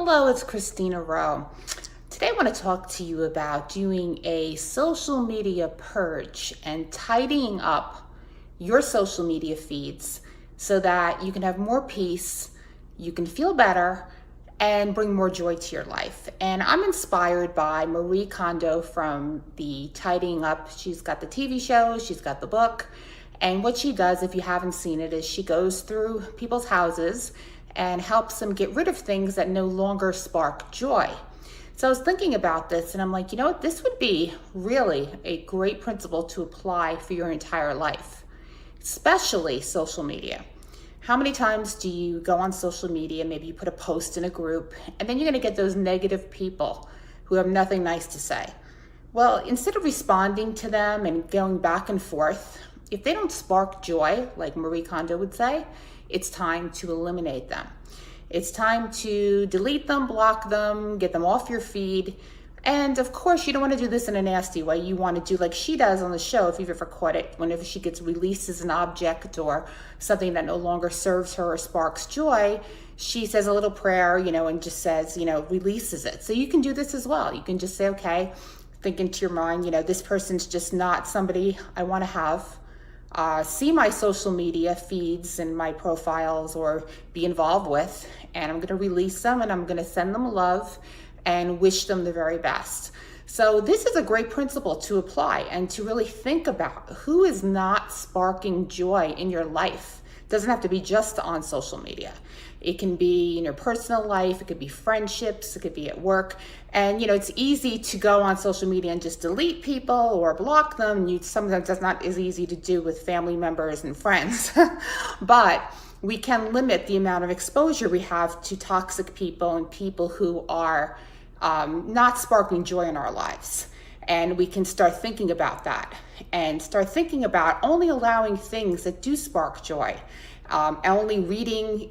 Hello, it's Christina Rowe. Today I want to talk to you about doing a social media purge and tidying up your social media feeds so that you can have more peace, you can feel better, and bring more joy to your life. And I'm inspired by Marie Kondo from the Tidying Up. She's got the TV show, she's got the book. And what she does, if you haven't seen it, is she goes through people's houses and helps them get rid of things that no longer spark joy. So I was thinking about this and I'm like, you know what, this would be really a great principle to apply for your entire life, especially social media. How many times do you go on social media, maybe you put a post in a group, and then you're gonna get those negative people who have nothing nice to say? Well, instead of responding to them and going back and forth, if they don't spark joy, like Marie Kondo would say, it's time to eliminate them. It's time to delete them, block them, get them off your feed. And of course, you don't want to do this in a nasty way. You want to do like she does on the show, if you've ever caught it, whenever she gets released as an object or something that no longer serves her or sparks joy, she says a little prayer, and just says, releases it. So you can do this as well. You can just say, okay, think into your mind, this person's just not somebody I want to have see my social media feeds and my profiles or be involved with, and I'm going to release them and I'm going to send them love and wish them the very best. So this is a great principle to apply and to really think about who is not sparking joy in your life. It doesn't have to be just on social media. It can be in your personal life, it could be friendships, it could be at work. And it's easy to go on social media and just delete people or block them. Sometimes that's not as easy to do with family members and friends. But we can limit the amount of exposure we have to toxic people and people who are not sparking joy in our lives. And we can start thinking about that and start thinking about only allowing things that do spark joy. Only reading,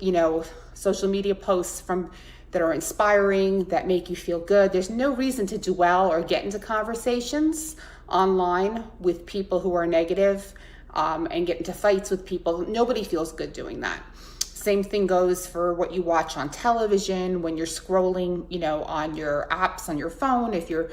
social media posts that are inspiring, that make you feel good. There's no reason to dwell or get into conversations online with people who are negative, and get into fights with people. Nobody feels good doing that. Same thing goes for what you watch on television, when you're scrolling, on your apps on your phone, if you're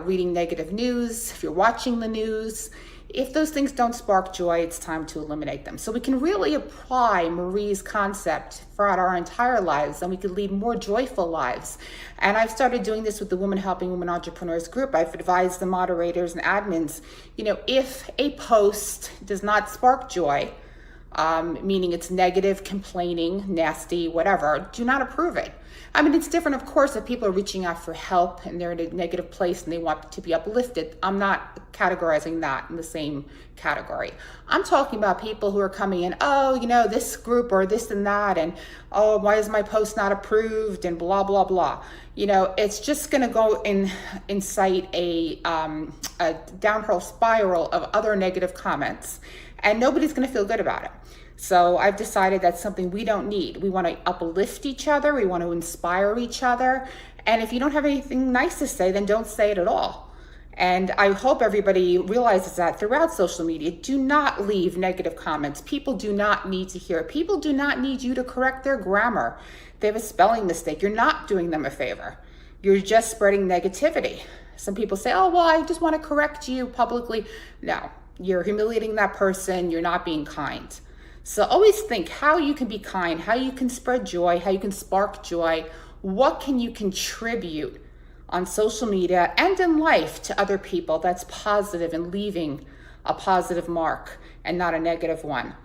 reading negative news, if you're watching the news. If those things don't spark joy, it's time to eliminate them. So we can really apply Marie's concept throughout our entire lives, and we can lead more joyful lives. And I've started doing this with the Women Helping Women Entrepreneurs group. I've advised the moderators and admins, if a post does not spark joy, meaning it's negative, complaining, nasty, whatever, do not approve it. I mean, it's different, of course, if people are reaching out for help and they're in a negative place and they want to be uplifted. I'm not categorizing that in the same category. I'm talking about people who are coming in, this group or this and that, and why is my post not approved, and blah, blah, blah. It's just going to go incite a downhill spiral of other negative comments, and nobody's going to feel good about it. So I've decided that's something we don't need. We want to uplift each other. We want to inspire each other. And if you don't have anything nice to say, then don't say it at all. And I hope everybody realizes that throughout social media. Do not leave negative comments. People do not need to hear it. People do not need you to correct their grammar. They have a spelling mistake. You're not doing them a favor. You're just spreading negativity. Some people say, I just want to correct you publicly. No, you're humiliating that person. You're not being kind. So always think how you can be kind, how you can spread joy, how you can spark joy. What can you contribute on social media and in life to other people that's positive and leaving a positive mark and not a negative one?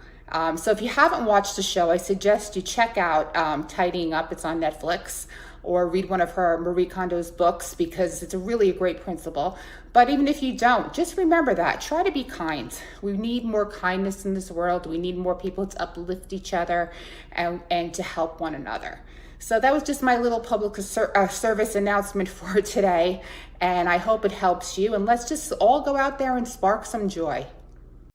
So if you haven't watched the show, I suggest you check out Tidying Up. It's on Netflix. Or read one of her Marie Kondo's books, because it's really a great principle. But even if you don't, just remember that. Try to be kind. We need more kindness in this world. We need more people to uplift each other and to help one another. So that was just my little public service announcement for today. And I hope it helps you. And let's just all go out there and spark some joy.